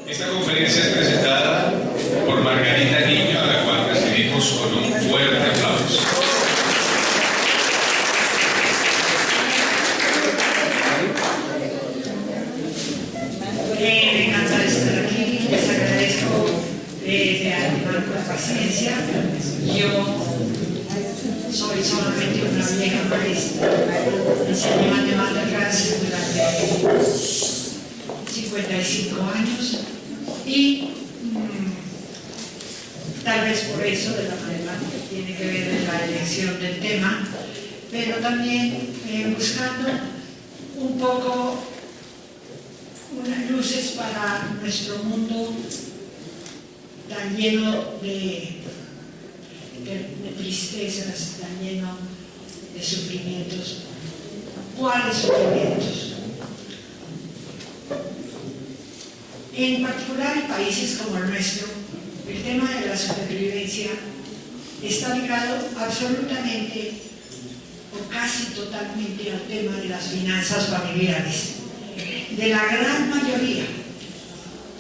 Esta conferencia es presentada por Margarita Niño, a la cual recibimos con un fuerte aplauso. Me encanta estar aquí, les agradezco de antemano la paciencia. Yo soy solamente una vieja maestra, enseñé matemáticas durante 55 años y tal vez por eso de la matemática tiene que ver en la elección del tema, pero también buscando un poco unas luces para nuestro mundo tan lleno de tristezas, tan lleno de sufrimientos. ¿Cuáles sufrimientos? En particular en países como el nuestro, el tema de la supervivencia está ligado absolutamente o casi totalmente al tema de las finanzas familiares. De la gran mayoría,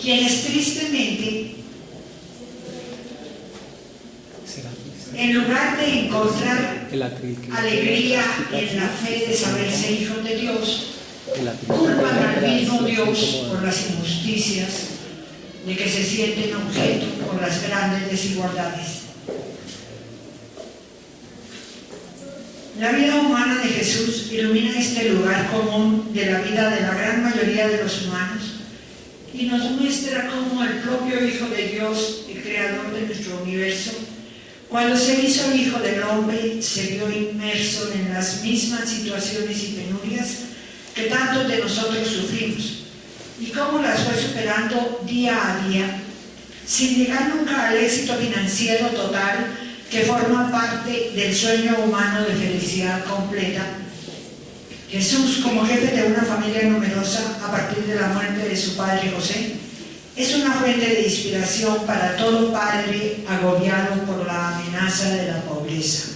quienes tristemente, en lugar de encontrar alegría en la fe de saberse hijos de Dios, culpan al mismo Dios por las injusticias de que se sienten objeto por las grandes desigualdades. La vida humana de Jesús ilumina este lugar común de la vida de la gran mayoría de los humanos y nos muestra cómo el propio Hijo de Dios, el Creador de nuestro universo, cuando se hizo Hijo del Hombre, se vio inmerso en las mismas situaciones y penurias que tantos de nosotros sufrimos, y cómo las fue superando día a día, sin llegar nunca al éxito financiero total que forma parte del sueño humano de felicidad completa. Jesús, como jefe de una familia numerosa a partir de la muerte de su padre José, es una fuente de inspiración para todo padre agobiado por la amenaza de la pobreza.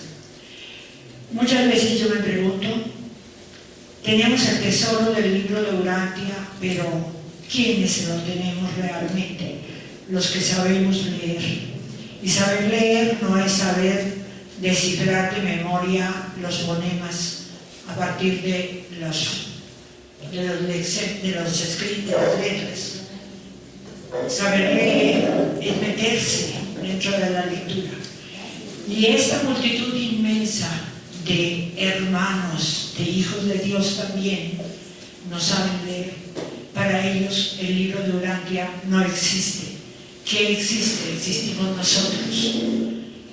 Muchas veces yo me pregunto, tenemos el tesoro del libro de Urantia, pero ¿quiénes se lo tenemos realmente? Los que sabemos leer. Y saber leer no es saber descifrar de memoria los fonemas a partir de los escritos, de las letras. Saber leer es meterse dentro de la lectura. Y esta multitud inmensa de hermanos, de hijos de Dios también, no saben leer. Para ellos el libro de Urantia no existe. ¿Qué existe? Existimos nosotros.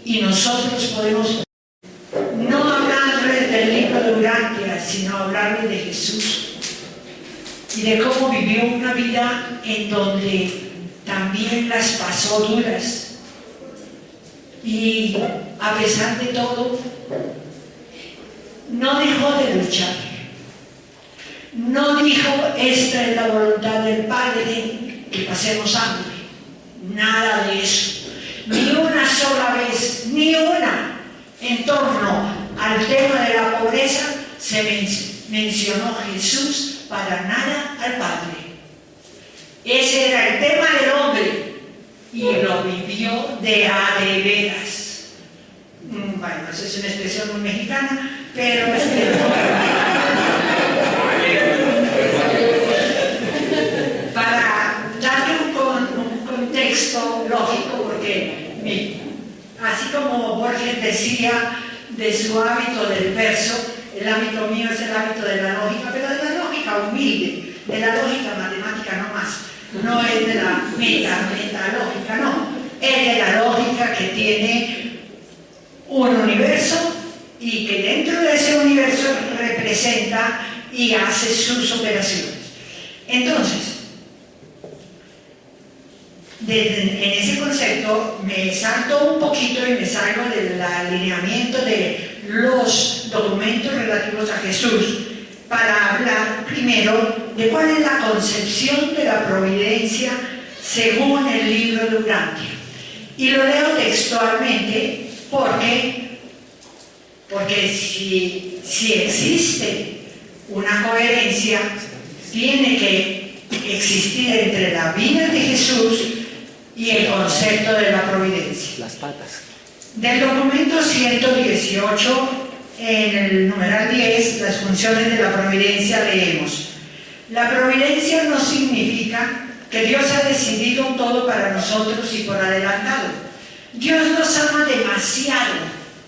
Y nosotros podemos no hablarles del libro de Urantia, sino hablarles de Jesús y de cómo vivió una vida en donde también las pasó duras. Y a pesar de todo, no dejó de luchar. No dijo, esta es la voluntad del Padre, que pasemos hambre. Nada de eso. Ni una sola vez, ni una, en torno al tema de la pobreza se mencionó Jesús para nada al Padre. Ese era el tema del hombre y lo vivió de a de veras. Bueno, esa es una expresión muy mexicana, pero es que para darle un contexto lógico, porque así como Borges decía de su hábito del verso, el hábito mío es el hábito de la lógica, pero de la lógica humilde, de la lógica matemática no más, no es de la metalógica, no, es de la lógica que tiene un universo y que dentro de ese universo representa y hace sus operaciones. Entonces, en ese concepto me salto un poquito y me salgo del alineamiento de los documentos relativos a Jesús para hablar primero de cuál es la concepción de la providencia según el libro de Urantia. Y lo leo textualmente porque si existe una coherencia, tiene que existir entre la vida de Jesús y el concepto de la providencia. Las patas. Del documento 118, en el numeral 10, las funciones de la providencia, leemos: la providencia no significa que Dios ha decidido todo para nosotros y por adelantado. Dios nos ama demasiado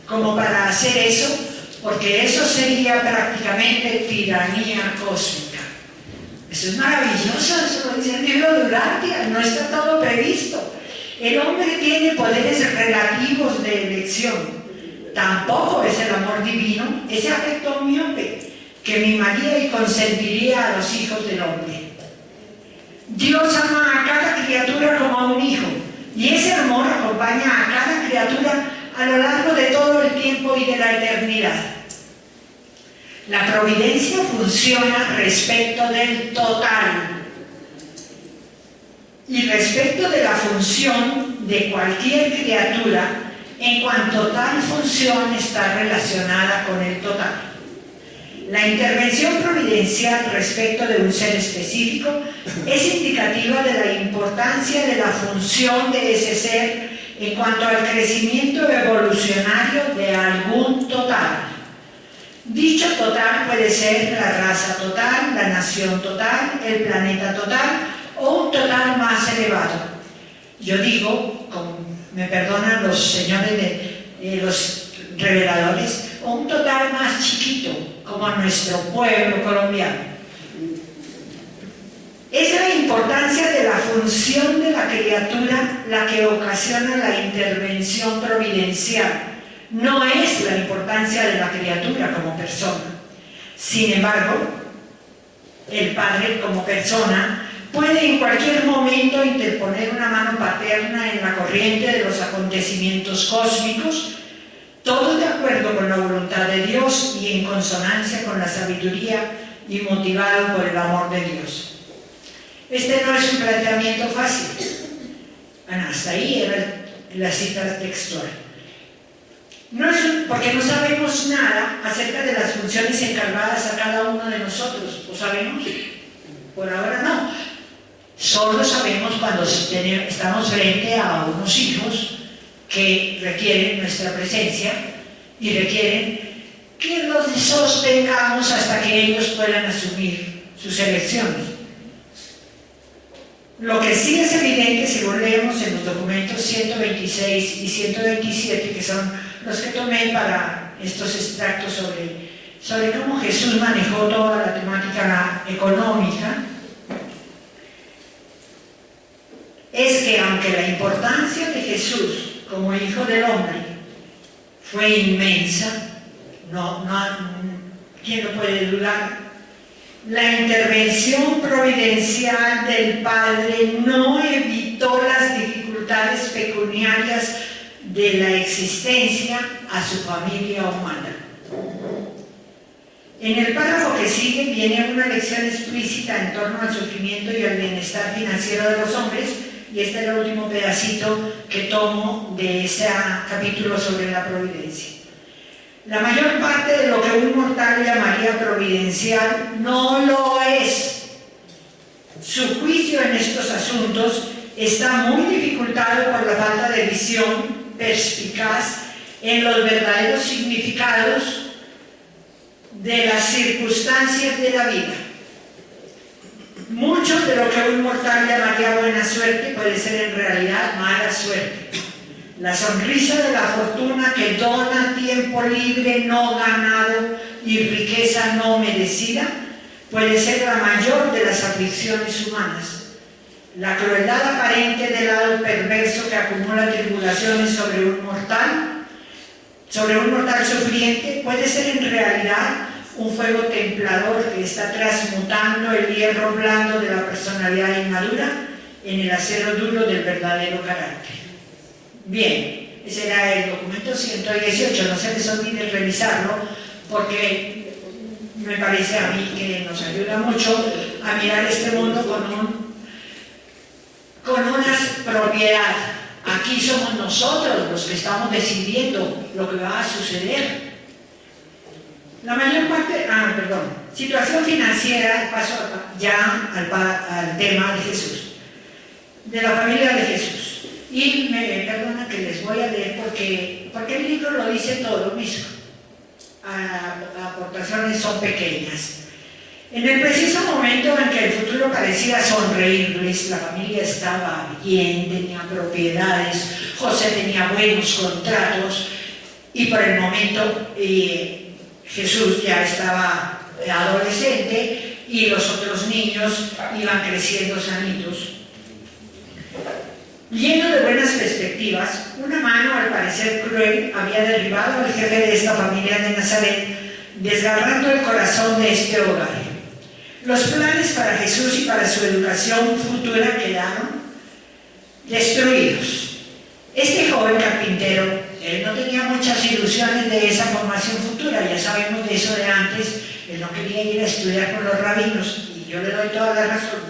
como para hacer eso, porque eso sería prácticamente tiranía cósmica. Eso es maravilloso, eso lo dice el libro de Urantia, no está todo previsto. El hombre tiene poderes relativos de elección. Tampoco es el amor divino, ese afecto miope que mimaría y consentiría a los hijos del hombre. Dios ama a cada criatura como a un hijo, y ese amor acompaña a cada criatura a lo largo de todo el tiempo y de la eternidad. La providencia funciona respecto del total y respecto de la función de cualquier criatura en cuanto tal función está relacionada con el total. La intervención providencial respecto de un ser específico es indicativa de la importancia de la función de ese ser en cuanto al crecimiento evolucionario de algún total. Dicho total puede ser la raza total, la nación total, el planeta total o un total más elevado. Yo digo, me perdonan los señores de los reveladores, o un total más chiquito, como nuestro pueblo colombiano. Es la importancia de la función de la criatura la que ocasiona la intervención providencial. No es la importancia de la criatura como persona. Sin embargo, el Padre como persona puede en cualquier momento interponer una mano paterna en la corriente de los acontecimientos cósmicos, todo de acuerdo con la voluntad de Dios y en consonancia con la sabiduría y motivado por el amor de Dios. Este no es un planteamiento fácil. Bueno, hasta ahí era la cita textual. No es porque no sabemos nada acerca de las funciones encargadas a cada uno de nosotros. ¿Lo sabemos? Por ahora no. Solo sabemos cuando estamos frente a unos hijos que requieren nuestra presencia y requieren que los sostengamos hasta que ellos puedan asumir sus elecciones. Lo que sí es evidente, según leemos en los documentos 126 y 127, que son los que tomé para estos extractos sobre cómo Jesús manejó toda la temática económica, es que aunque la importancia de Jesús como Hijo del Hombre fue inmensa, ¿quién lo puede dudar? La intervención providencial del Padre no evitó las dificultades pecuniarias de la existencia a su familia humana. En el párrafo que sigue viene una lección explícita en torno al sufrimiento y al bienestar financiero de los hombres, y este es el último pedacito que tomo de ese capítulo sobre la providencia. La mayor parte de lo que un mortal llamaría providencial no lo es. Su juicio en estos asuntos está muy dificultado por la falta de visión perspicaz en los verdaderos significados de las circunstancias de la vida. Mucho de lo que un mortal llamaría buena suerte puede ser en realidad mala suerte. La sonrisa de la fortuna que dona tiempo libre no ganado y riqueza no merecida puede ser la mayor de las aflicciones humanas. La crueldad aparente del lado perverso que acumula tribulaciones sobre un mortal sufriente, puede ser en realidad un fuego templador que está transmutando el hierro blando de la personalidad inmadura en el acero duro del verdadero carácter. Bien, ese era el documento 118, no se les olvide revisarlo porque me parece a mí que nos ayuda mucho a mirar este mundo con una propiedad. Aquí somos nosotros los que estamos decidiendo lo que va a suceder. La mayor parte, situación financiera, paso ya al tema de Jesús, de la familia de Jesús. Y me perdonan que les voy a leer porque el libro lo dice todo, mis aportaciones son pequeñas. En el preciso momento en que el futuro parecía sonreírles, la familia estaba bien, tenía propiedades, José tenía buenos contratos y por el momento Jesús ya estaba adolescente y los otros niños iban creciendo sanitos. Lleno de buenas perspectivas, una mano al parecer cruel había derribado al jefe de esta familia de Nazaret, desgarrando el corazón de este hogar. Los planes para Jesús y para su educación futura quedaron destruidos. Este joven carpintero, él no tenía muchas ilusiones de esa formación futura, ya sabemos de eso de antes, él no quería ir a estudiar con los rabinos, y yo le doy toda la razón.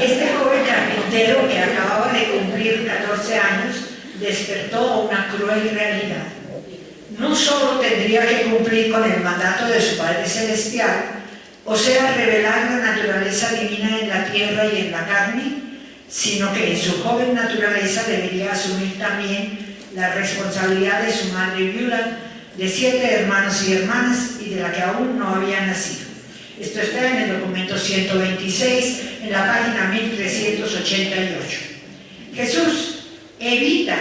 Este joven carpintero que acababa de cumplir 14 años, despertó a una cruel realidad. No solo tendría que cumplir con el mandato de su Padre Celestial, o sea, revelar la naturaleza divina en la tierra y en la carne, sino que en su joven naturaleza debería asumir también la responsabilidad de su madre viuda, de 7 hermanos y hermanas y de la que aún no había nacido. Esto está en el documento 126, en la página 1388. Jesús evita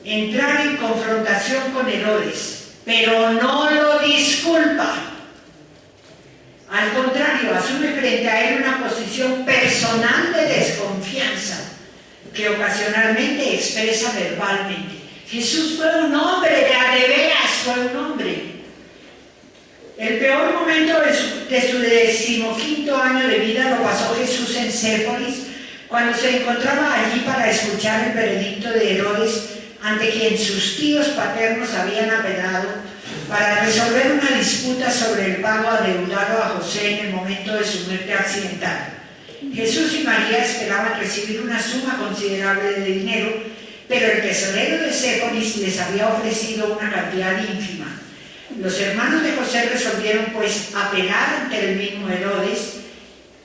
entrar en confrontación con Herodes, pero no lo disculpa. Al contrario, asume frente a él una posición personal de desconfianza que ocasionalmente expresa verbalmente. Jesús fue un hombre, de veras fue un hombre. El peor momento de su 15º año de vida lo pasó Jesús en Séforis, cuando se encontraba allí para escuchar el veredicto de Herodes, ante quien sus tíos paternos habían apelado para resolver una disputa sobre el pago adeudado a José en el momento de su muerte accidental. Jesús y María esperaban recibir una suma considerable de dinero, pero el tesorero de Séforis les había ofrecido una cantidad ínfima. Los hermanos de José resolvieron pues apelar ante el mismo Herodes,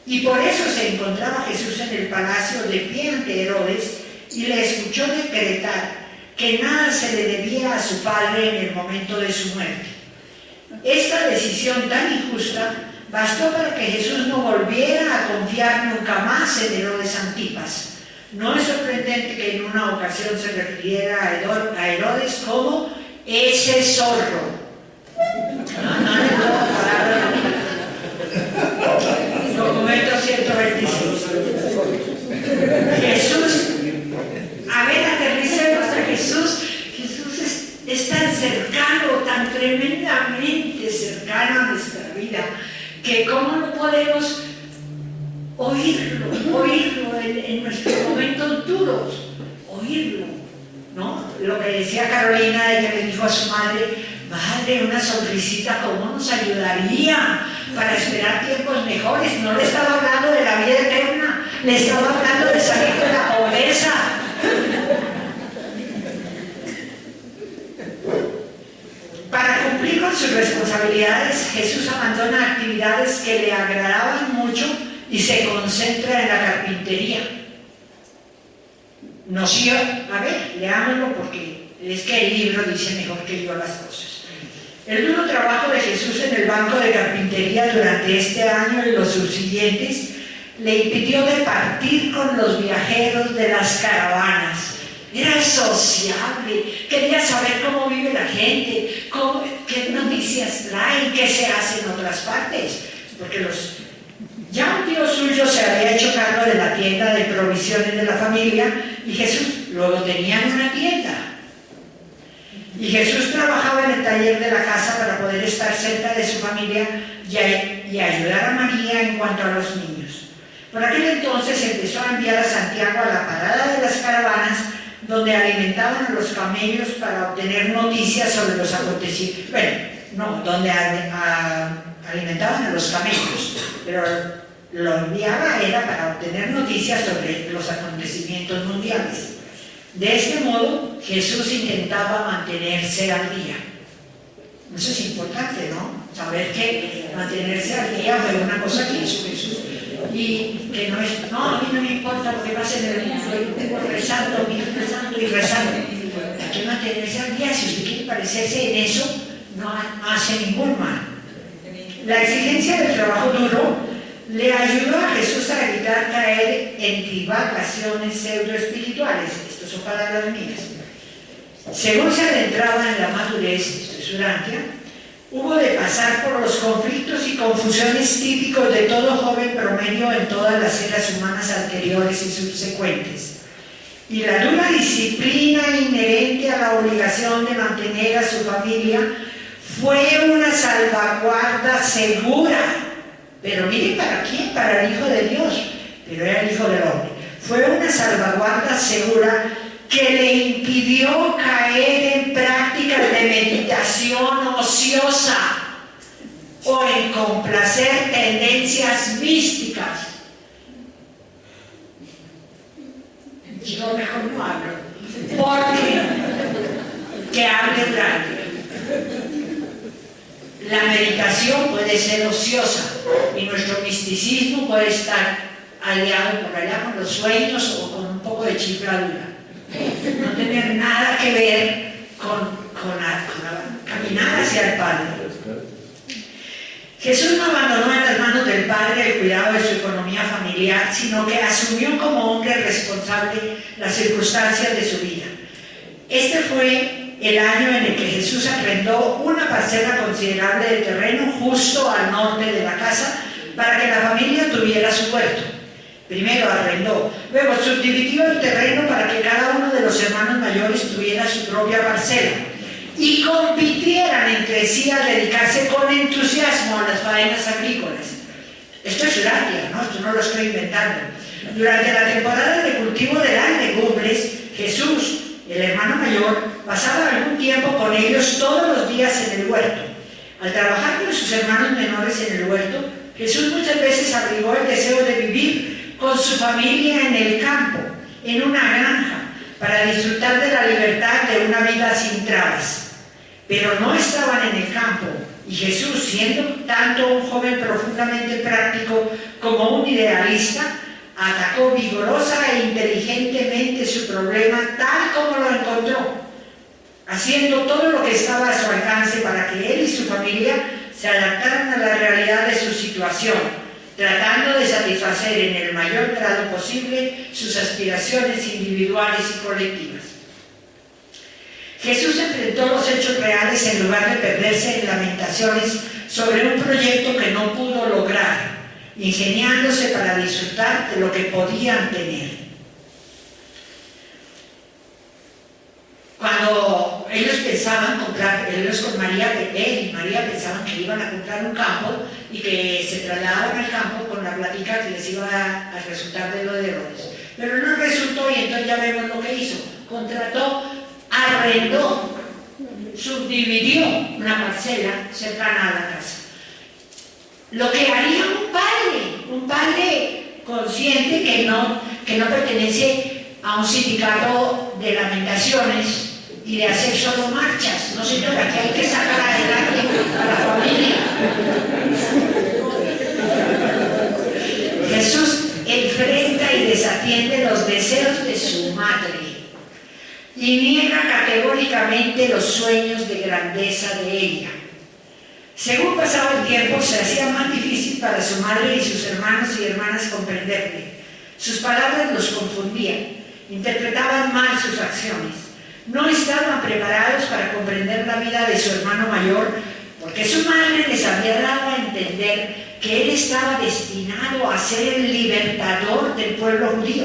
y por eso se encontraba Jesús en el palacio de pie ante Herodes y le escuchó decretar que nada se le debía a su padre en el momento de su muerte. Esta decisión tan injusta bastó para que Jesús no volviera a confiar nunca más en Herodes Antipas. No es sorprendente que en una ocasión se refiriera a Herodes como ese zorro. No le doy palabra. Documento 126. Jesús, a ver, aterricemos a Jesús. Jesús es tan cercano, tan tremendamente cercano a nuestra vida, que cómo no podemos oírlo en nuestros momentos duros, oírlo, ¿no? Lo que decía Carolina, de que le dijo a su madre, madre, una sonrisita, ¿cómo nos ayudaría para esperar tiempos mejores? No le estaba hablando de la vida eterna, le estaba hablando de salir de la pobreza. Para cumplir con sus responsabilidades, Jesús abandona actividades que le agradaban mucho y se concentra en la carpintería. A ver, leámoslo porque es que el libro dice mejor que yo las cosas. El duro trabajo de Jesús en el banco de carpintería durante este año y los subsiguientes le impidió de partir con los viajeros de las caravanas. Era sociable, quería saber cómo vive la gente, qué noticias traen, qué se hace en otras partes, porque ya un tío suyo se había hecho cargo de la tienda de provisiones de la familia y Jesús luego tenía una tienda. Y Jesús trabajaba en el taller de la casa para poder estar cerca de su familia y ayudar a María en cuanto a los niños. Por aquel entonces empezó a enviar a Santiago a la parada de las caravanas, donde alimentaban a los camellos para obtener noticias sobre los acontecimientos. Bueno, no, donde alimentaban a los camellos, pero lo enviaba era para obtener noticias sobre los acontecimientos mundiales. De este modo, Jesús intentaba mantenerse al día. Eso es importante, ¿no? Saber que mantenerse al día fue una cosa que hizo Jesús. Y que no es, no, a mí no me importa lo que pase en el mundo, yo tengo rezando y rezando. Hay que mantenerse al día. Si usted quiere parecerse en eso, no hace ningún mal. La exigencia del trabajo duro le ayudó a Jesús a evitar caer en divagaciones pseudoespirituales. Estas son palabras mías. Según se adentraba en la madurez, esto es Urantia, hubo de pasar por los conflictos y confusiones típicos de todo joven promedio en todas las eras humanas anteriores y subsecuentes. Y la dura disciplina inherente a la obligación de mantener a su familia fue una salvaguarda segura. Pero miren, ¿para quién? Para el Hijo de Dios, pero era el Hijo del Hombre. Fue una salvaguarda segura que le impidió caer en prácticas de meditación ociosa o en complacer tendencias místicas. Yo mejor no hablo, porque que hable grande. La meditación puede ser ociosa y nuestro misticismo puede estar aliado por allá con los sueños o con un poco de chifladura. No tener nada que ver con caminar hacia el Padre. Jesús no abandonó en las manos del Padre el cuidado de su economía familiar, sino que asumió como hombre responsable las circunstancias de su vida. Este fue el año en el que Jesús arrendó una parcela considerable de terreno justo al norte de la casa para que la familia tuviera su huerto. Primero arrendó, luego subdividió el terreno para que cada uno de los hermanos mayores tuviera su propia parcela y compitieran entre sí al dedicarse con entusiasmo a las faenas agrícolas. Esto es Urantia, ¿no? Esto no lo estoy inventando. Durante la temporada de cultivo de las legumbres, Jesús, el hermano mayor, pasaba algún tiempo con ellos todos los días en el huerto. Al trabajar con sus hermanos menores en el huerto, Jesús muchas veces abrigó el deseo de vivir con su familia en el campo, en una granja, para disfrutar de la libertad de una vida sin trabas. Pero no estaban en el campo, y Jesús, siendo tanto un joven profundamente práctico como un idealista, atacó vigorosa e inteligentemente su problema tal como lo encontró, haciendo todo lo que estaba a su alcance para que él y su familia se adaptaran a la realidad de su situación, tratando de satisfacer en el mayor grado posible sus aspiraciones individuales y colectivas. Jesús enfrentó los hechos reales en lugar de perderse en lamentaciones sobre un proyecto que no pudo lograr, ingeniándose para disfrutar de lo que podían tener. Cuando ellos pensaban comprar, ellos con María, él y María pensaban que iban a comprar un campo y que se trasladaban al campo con la plática que les iba a resultar de lo de Herodes. Pero no resultó y entonces ya vemos lo que hizo. Contrató, arrendó, subdividió una parcela cercana a la casa. Lo que haría un padre consciente que no pertenece a un sindicato de lamentaciones y de hacer solo marchas. No, señora, que hay que sacar adelante a la familia. Jesús enfrenta y desatiende los deseos de su madre y niega categóricamente los sueños de grandeza de ella. Según pasaba el tiempo, se hacía más difícil para su madre y sus hermanos y hermanas comprenderle. Sus palabras los confundían, interpretaban mal sus acciones. No estaban preparados para comprender la vida de su hermano mayor, porque su madre les había dado a entender que él estaba destinado a ser el libertador del pueblo judío.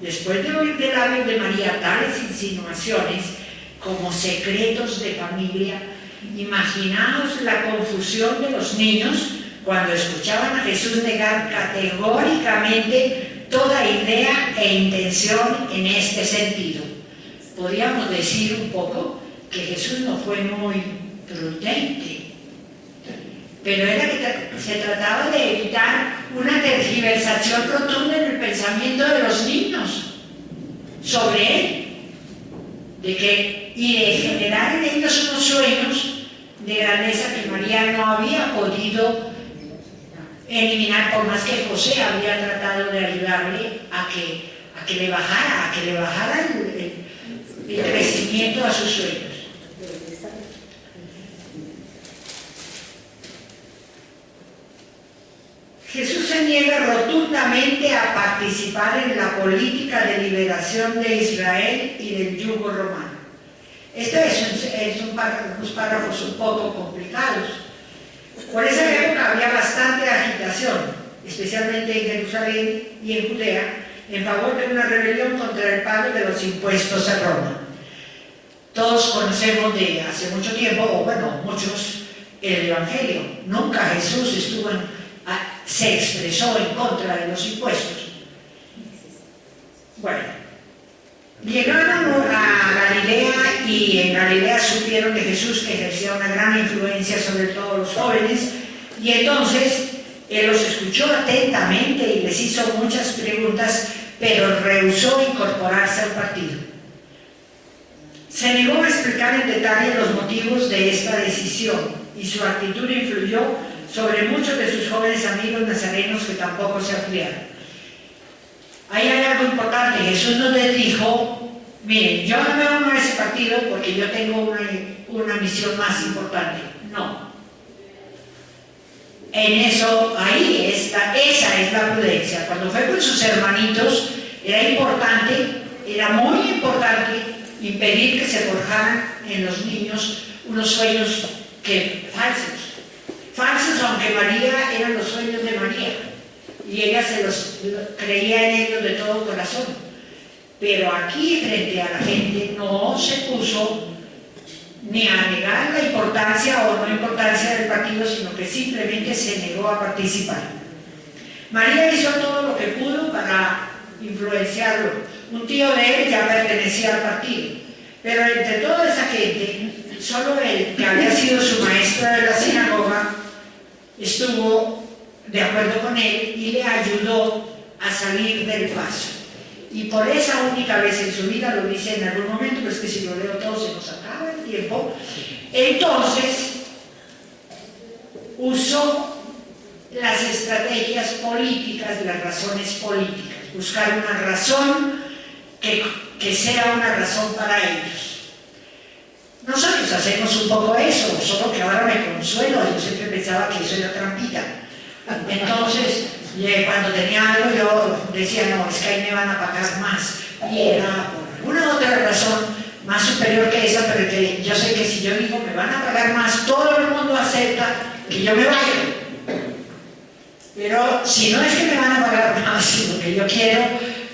Después de oír de labios de María tales insinuaciones como secretos de familia, imaginaos la confusión de los niños cuando escuchaban a Jesús negar categóricamente toda idea e intención en este sentido. Podríamos decir un poco que Jesús no fue muy prudente, pero era que se trataba de evitar una tergiversación rotunda en el pensamiento de los niños sobre él, y de generar en ellos unos sueños de grandeza que María no había podido eliminar, por más que José había tratado de ayudarle a que le bajara el crecimiento a sus sueños. Jesús se niega rotundamente a participar en la política de liberación de Israel y del yugo romano. Estos son unos párrafos un poco complicados. Por esa época había bastante agitación, especialmente en Jerusalén y en Judea, en favor de una rebelión contra el pago de los impuestos a Roma. Todos conocemos de hace mucho tiempo, o bueno, muchos, el Evangelio. Nunca Jesús se expresó en contra de los impuestos. Bueno, llegaron a Galilea y en Galilea supieron de Jesús, que ejercía una gran influencia sobre todos los jóvenes, y entonces él los escuchó atentamente y les hizo muchas preguntas, pero rehusó incorporarse al partido. Se negó a explicar en detalle los motivos de esta decisión y su actitud influyó sobre muchos de sus jóvenes amigos nazarenos que tampoco se afiliaron. Ahí hay algo importante. Jesús no les dijo: miren, yo no me uno a ese partido porque yo tengo una misión más importante. No. En eso, esa es la prudencia. Cuando fue con sus hermanitos, era muy importante impedir que se forjaran en los niños unos sueños falsos, aunque María eran los sueños de María y ella creía en ellos de todo corazón. Pero aquí, frente a la gente, no se puso ni a negar la importancia o no importancia del partido, sino que simplemente se negó a participar. María hizo todo lo que pudo para influenciarlo. Un tío de él ya pertenecía al partido, pero entre toda esa gente, solo él, que había sido su maestro de la sinagoga, estuvo de acuerdo con él y le ayudó a salir del paso. Y por esa única vez en su vida, lo dice en algún momento, pero es que si lo leo todo se nos acaba el tiempo, entonces usó las estrategias políticas, las razones políticas, buscar una razón que sea una razón para ellos. Nosotros hacemos un poco eso, solo que ahora me consuelo. Yo siempre pensaba que eso era trampita. Entonces, cuando tenía algo, yo decía: no, es que ahí me van a pagar más. Y era por alguna otra razón más superior que esa, pero que yo sé que si yo digo me van a pagar más, todo el mundo acepta que yo me vaya. Pero si no es que me van a pagar más, sino que yo quiero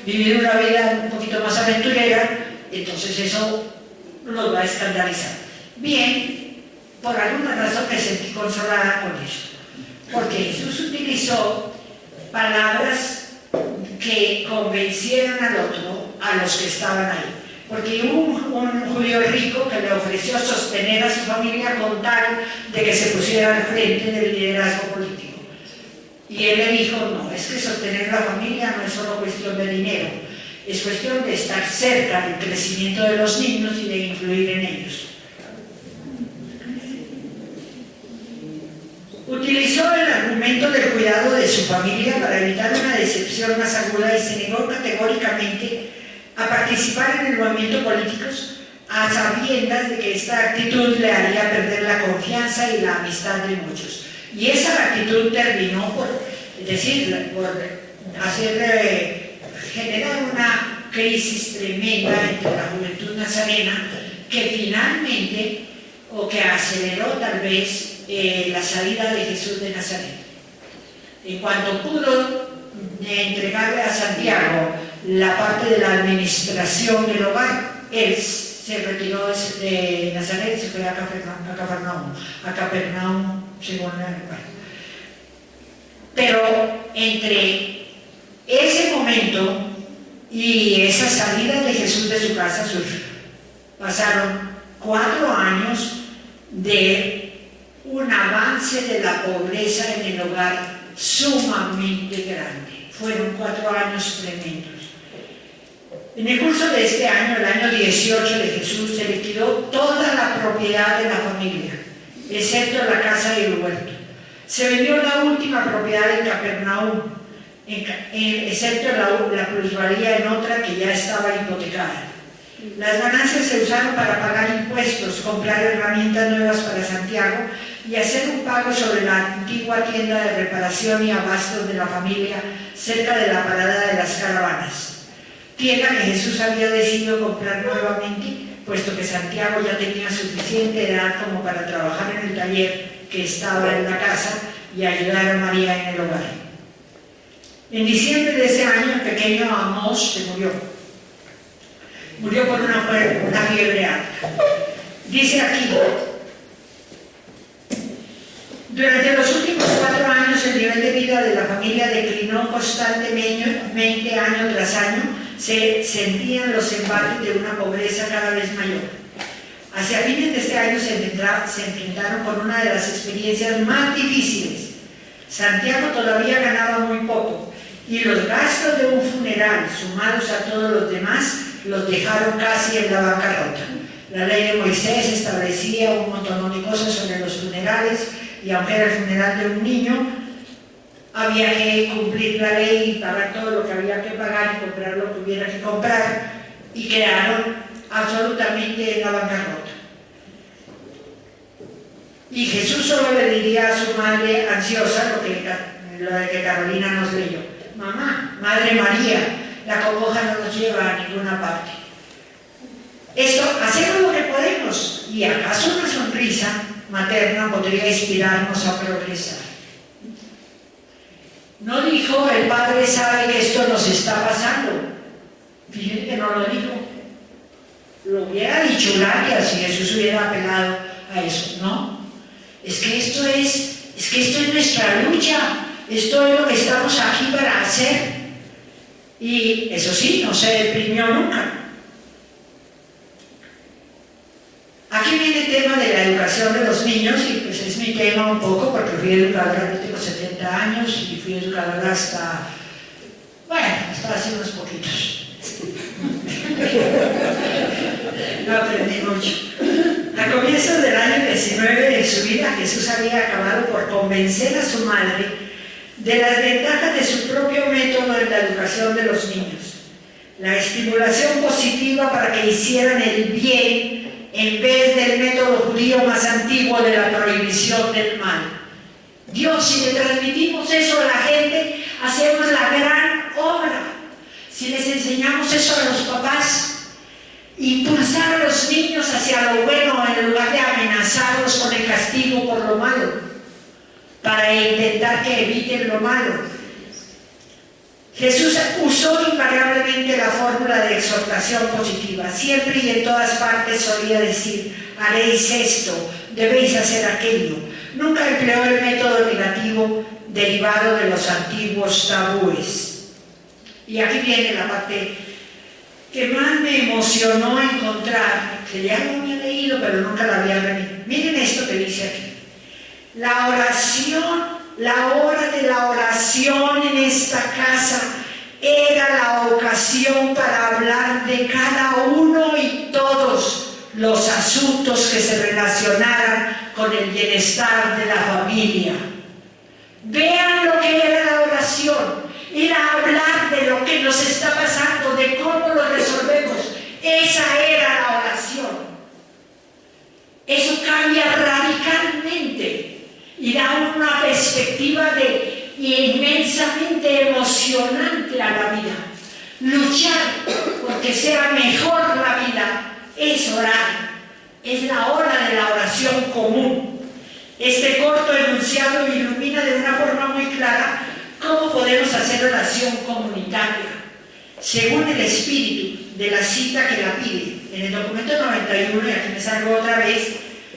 vivir una vida un poquito más aventurera, entonces eso los va a escandalizar. Bien, por alguna razón me sentí consolada con eso, porque Jesús utilizó palabras que convencieron al otro, a los que estaban ahí. Porque hubo un judío rico que le ofreció sostener a su familia con tal de que se pusiera al frente del liderazgo político. Y él le dijo: no, es que sostener la familia no es solo cuestión de dinero, es cuestión de estar cerca del crecimiento de los niños y de influir en ellos. Utilizó el argumento del cuidado de su familia para evitar una decepción más aguda y se negó categóricamente a participar en el movimiento político, a sabiendas de que esta actitud le haría perder la confianza y la amistad de muchos. Y esa actitud terminó por generar una crisis tremenda entre la juventud nazarena, que finalmente, o que aceleró tal vez, la salida de Jesús de Nazaret. En cuanto pudo entregarle a Santiago la parte de la administración del hogar, él se retiró de Nazaret, se fue a Capernaum, según pero entre ese momento y esa salida de Jesús de su casa, pasaron 4 años de un avance de la pobreza en el hogar sumamente grande. Fueron 4 años tremendos. En el curso de este año, el año 18 de Jesús, se liquidó toda la propiedad de la familia excepto la casa y el huerto. Se vendió la última propiedad en Capernaum, excepto la plusvalía en otra que ya estaba hipotecada. Las ganancias se usaron para pagar impuestos, comprar herramientas nuevas para Santiago y hacer un pago sobre la antigua tienda de reparación y abastos de la familia cerca de la parada de las caravanas. Tienda que Jesús había decidido comprar nuevamente, puesto que Santiago ya tenía suficiente edad como para trabajar en el taller que estaba en la casa y ayudar a María en el hogar. En diciembre de ese año, el pequeño Amós se murió. Murió por una fiebre alta. Dice aquí: durante los últimos 4 años el nivel de vida de la familia declinó constantemente año tras año. Se sentían los embates de una pobreza cada vez mayor. Hacia fines de este año se enfrentaron con una de las experiencias más difíciles. Santiago todavía ganaba muy poco y los gastos de un funeral, sumados a todos los demás, los dejaron casi en la bancarrota. La ley de Moisés establecía un montón de cosas sobre los funerales y aunque era el funeral de un niño, había que cumplir la ley y pagar todo lo que había que pagar y comprar lo que hubiera que comprar, y quedaron absolutamente en la bancarrota. Y Jesús solo le diría a su madre ansiosa lo de que Carolina nos leyó: mamá, Madre María, la congoja no nos lleva a ninguna parte. Esto, hacemos lo que podemos, y acaso una sonrisa materna podría inspirarnos a progresar. No dijo: el Padre sabe que esto nos está pasando. Fíjense que no lo dijo. Lo hubiera dicho Laria si Jesús hubiera apelado a eso, ¿no? Es que esto es nuestra lucha, esto es lo que estamos aquí para hacer. Y eso sí, no se deprimió nunca. Aquí viene el tema de la educación de los niños, y pues es mi tema un poco porque fui educadora, yo tengo 70 años y fui educadora hasta hace unos poquitos. No aprendí mucho. A comienzos del año 19 de su vida, Jesús había acabado por convencer a su madre de las ventajas de su propio método en la educación de los niños. La estimulación positiva para que hicieran el bien en vez del método judío más antiguo de la prohibición del mal. Dios, si le transmitimos eso a la gente, hacemos la gran obra. Si les enseñamos eso a los papás, impulsar a los niños hacia lo bueno en lugar de amenazarlos con el castigo por lo malo, para intentar que eviten lo malo. Jesús usó invariablemente la fórmula de exhortación positiva. Siempre y en todas partes solía decir: haréis esto, debéis hacer aquello. Nunca empleó el método negativo derivado de los antiguos tabúes. Y aquí viene la parte que más me emocionó encontrar, que ya no había leído, pero nunca la había leído. Miren esto que dice aquí: la oración, la hora de la oración en esta casa era la ocasión para hablar de cada uno y todos los asuntos que se relacionaran con el bienestar de la familia. Vean lo que era la oración. Era hablar de lo que nos está pasando, de cómo lo resolvemos. Esa era la oración. Eso cambia radicalmente y da una perspectiva inmensamente emocionante a la vida. Luchar porque sea mejor la vida es orar. Es la hora de la oración común. Este corto enunciado ilumina de una forma muy clara cómo podemos hacer oración comunitaria, según el espíritu de la cita que la pide. En el documento 91, y aquí me salgo otra vez,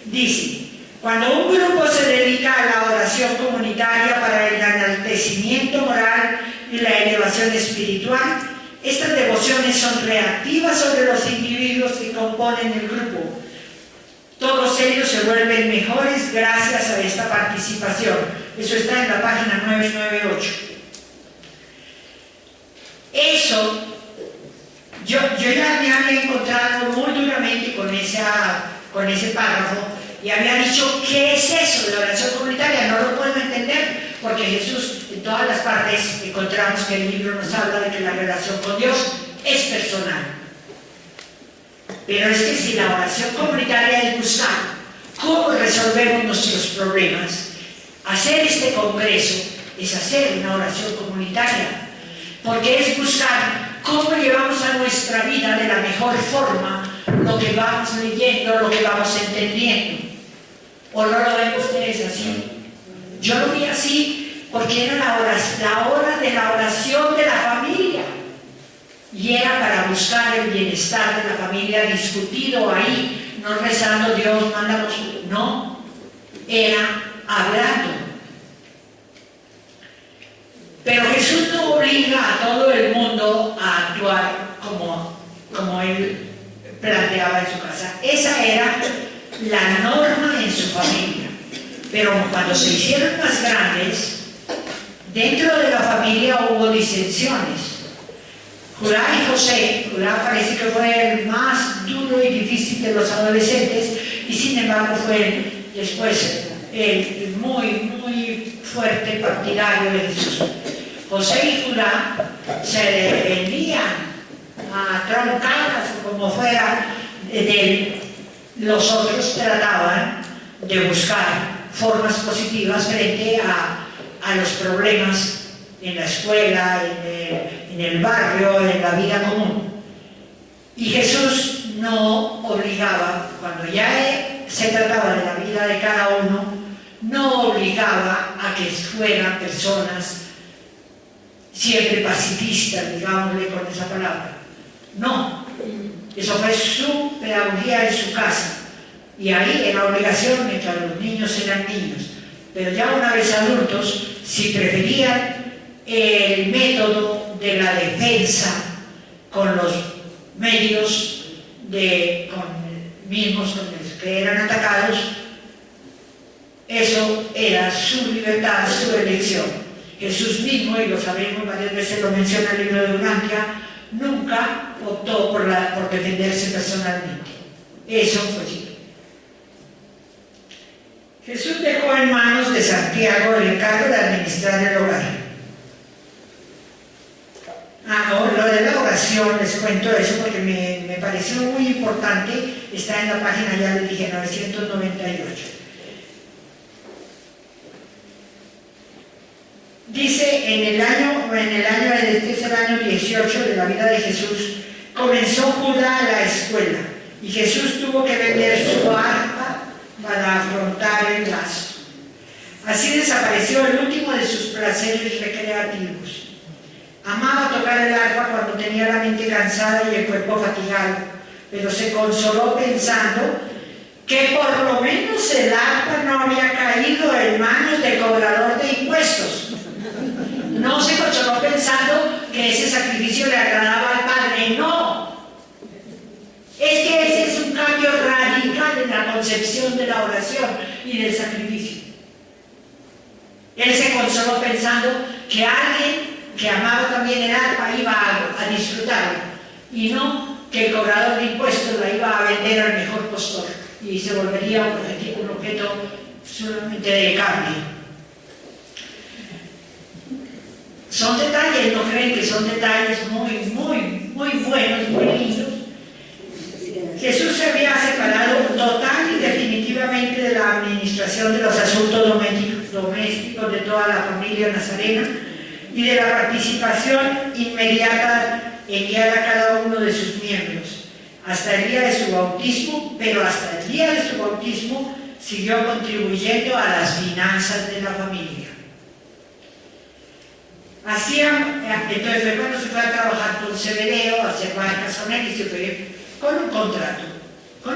dice: cuando un grupo se dedica a la oración comunitaria para el enaltecimiento moral y la elevación espiritual, estas devociones son reactivas sobre los individuos que componen el grupo. Todos ellos se vuelven mejores gracias a esta participación. Eso está en la página 998. Eso, yo ya me había encontrado muy duramente con ese párrafo, y había dicho, ¿qué es eso de oración comunitaria? No lo puedo entender, porque Jesús en todas las partes encontramos que el libro nos habla de que la relación con Dios es personal. Pero es que si la oración comunitaria es buscar cómo resolvemos nuestros problemas, hacer este congreso es hacer una oración comunitaria, porque es buscar cómo llevamos a nuestra vida de la mejor forma lo que vamos leyendo, lo que vamos entendiendo. ¿O no lo ven ustedes así? Yo lo vi así porque era la hora de la oración de la familia. Y era para buscar el bienestar de la familia discutido ahí, no rezando Dios, mándanos. No, era hablando. Pero Jesús no obliga a todo el mundo a actuar como él planteaba en su casa. Esa era la norma en su familia. Pero cuando se hicieron más grandes, dentro de la familia hubo disensiones. Judá y José, Judá parece que fue el más duro y difícil de los adolescentes, y sin embargo fue después el muy fuerte partidario de Jesús. José y Judá se defendían a troncadas o como fuera de él. Los otros trataban de buscar formas positivas frente a los problemas en la escuela, en el barrio, en la vida común. Y Jesús no obligaba, cuando ya se trataba de la vida de cada uno, no obligaba a que fueran personas siempre pacifistas, digámosle con esa palabra. No, eso fue su pedagogía en su casa. Y ahí era obligación mientras los niños eran niños. Pero ya una vez adultos, si preferían el método de la defensa con los medios mismos con los que eran atacados, eso era su libertad, su elección. Jesús mismo, y lo sabemos varias veces, lo menciona el libro de Urantia, nunca optó por defenderse personalmente. Eso fue así. Jesús dejó en manos de Santiago el encargo de administrar el hogar. Lo de la oración, les cuento eso porque me pareció muy importante. Está en la página, ya les dije, 998. Dice, en el año, este es el año 18 de la vida de Jesús, comenzó Judá la escuela y Jesús tuvo que vender su arpa para afrontar el gasto. Así desapareció el último de sus placeres recreativos. Amaba tocar el arpa cuando tenía la mente cansada y el cuerpo fatigado, pero se consoló pensando que por lo menos el arpa no había caído en manos del cobrador de impuestos. No se consoló pensando que ese sacrificio le agradaba al Padre, no. Es que ese es un cambio radical en la concepción de la oración y del sacrificio. Él se consoló pensando que alguien que amaba también el arpa iba a disfrutarla, y no que el cobrador de impuestos la iba a vender al mejor postor y se volvería un objeto solamente de cambio. Son detalles, ¿no creen que son detalles muy buenos, muy lindos? Jesús se había separado total y definitivamente de la administración de los asuntos domésticos de toda la familia nazarena y de la participación inmediata en guiar a cada uno de sus miembros, hasta el día de su bautismo, pero hasta el día de su bautismo siguió contribuyendo a las finanzas de la familia. Entonces fue cuando se fue a trabajar con Zebedeo, a hacer barcas con él, y se fue con un contrato, no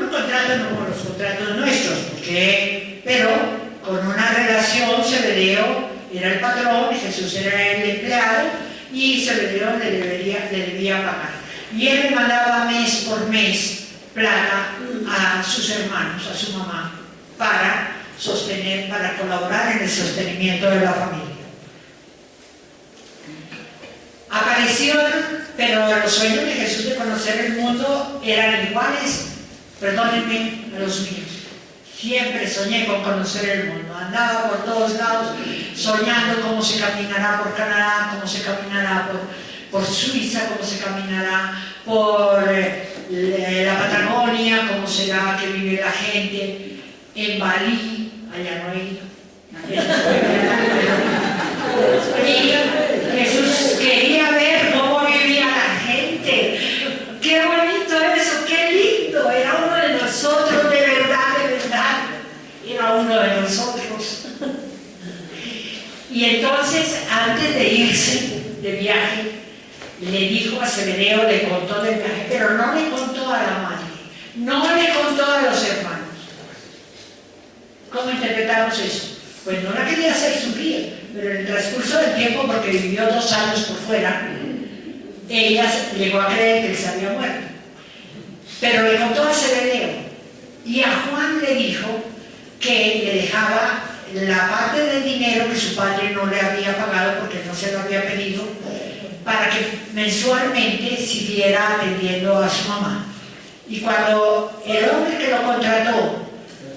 como los contratos nuestros, pero con una relación. Zebedeo era el patrón, Jesús era el empleado, y Zebedeo le debía pagar. Y él le mandaba mes por mes plata a sus hermanos, a su mamá, para colaborar en el sostenimiento de la familia. Aparecieron, pero los sueños de Jesús de conocer el mundo eran iguales, perdónenme, a los míos. Siempre soñé con conocer el mundo. Andaba por todos lados soñando cómo se caminará por Canadá, cómo se caminará por Suiza, cómo se caminará por la Patagonia, cómo será que vive la gente en Bali. Allá no he ido. Y Jesús quería ver cómo vivía la gente. Qué bonito eso, qué lindo. Era uno de nosotros, de verdad, de verdad. Era uno de nosotros. Y entonces, antes de irse de viaje, le dijo a Zebedeo, le contó del viaje, pero no le contó a la madre, no le contó a los hermanos. ¿Cómo interpretamos eso? Pues no la quería hacer sufrir, pero en el transcurso del tiempo, porque vivió 2 años por fuera, ella llegó a creer que él se había muerto. Pero le contó a Zebedeo, y a Juan le dijo que le dejaba la parte del dinero que su padre no le había pagado porque no se lo había pedido, para que mensualmente siguiera atendiendo a su mamá. Y cuando el hombre que lo contrató,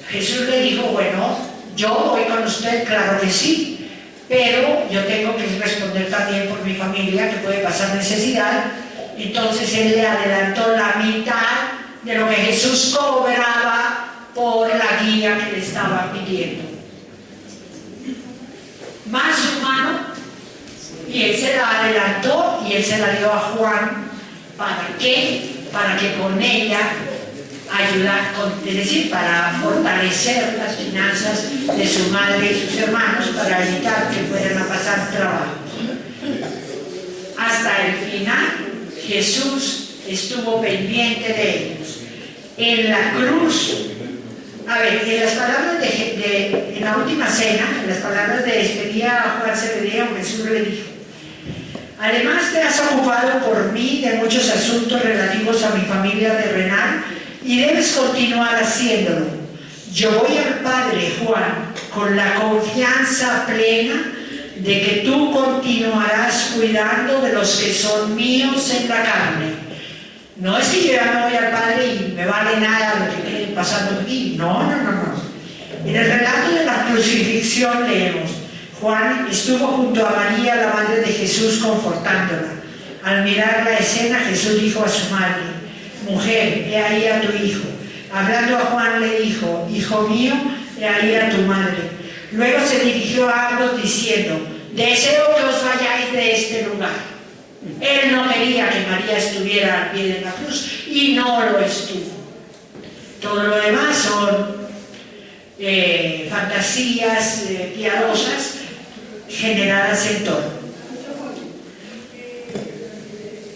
Jesús le dijo, bueno, yo voy con usted, claro que sí, pero yo tengo que responder también por mi familia, que puede pasar necesidad. Entonces él le adelantó la mitad de lo que Jesús cobraba por la guía que le estaba pidiendo. Más humano, y él se la adelantó y él se la dio a Juan. ¿Para qué? Para que con ella ayudar, es decir, para fortalecer las finanzas de su madre y sus hermanos, para evitar que fueran a pasar trabajo. Hasta el final, Jesús estuvo pendiente de ellos. En la cruz, a ver, en las palabras en la última cena, en las palabras de despedida a Juan Zebedeo, Jesús le dijo, además te has ocupado por mí de muchos asuntos relativos a mi familia terrenal y debes continuar haciéndolo. Yo voy al Padre, Juan, con la confianza plena de que tú continuarás cuidando de los que son míos en la carne. No es que yo ya me voy al Padre y me vale nada lo que quede pasando aquí. No. En el relato de la crucifixión leemos, Juan estuvo junto a María, la madre de Jesús, confortándola. Al mirar la escena, Jesús dijo a su madre, mujer, he ahí a tu hijo. Hablando a Juan le dijo, hijo mío, he ahí a tu madre. Luego se dirigió a ambos diciendo, deseo que os vayáis de este lugar. Él no quería que María estuviera al pie de la cruz y no lo estuvo. Todo lo demás son fantasías piadosas generadas en torno.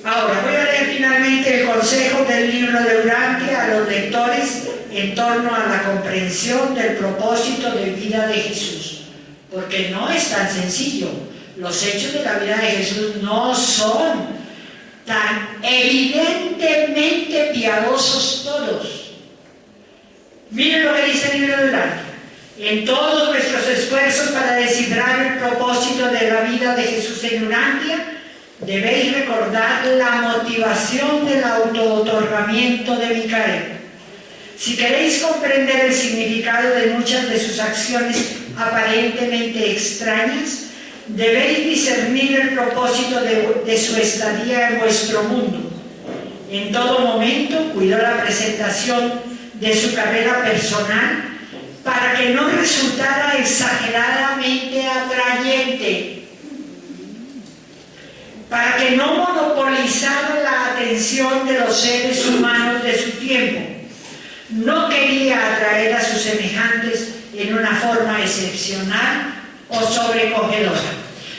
Ahora voy a leer finalmente el consejo del libro de Urantia a los lectores en torno a la comprensión del propósito de vida de Jesús, porque no es tan sencillo. Los hechos de la vida de Jesús no son tan evidentemente piadosos todos. Miren lo que dice el libro de Urantia. En todos nuestros esfuerzos para descifrar el propósito de la vida de Jesús en Urantia, debéis recordar la motivación del auto-otorgamiento de Micael. Si queréis comprender el significado de muchas de sus acciones aparentemente extrañas, debéis discernir el propósito de su estadía en vuestro mundo. En todo momento cuidó la presentación de su carrera personal para que no resultara exageradamente atrayente, para que no monopolizara la atención de los seres humanos de su tiempo. No quería atraer a sus semejantes en una forma excepcional o sobrecogedora.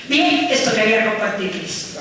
Bien, esto quería compartirles.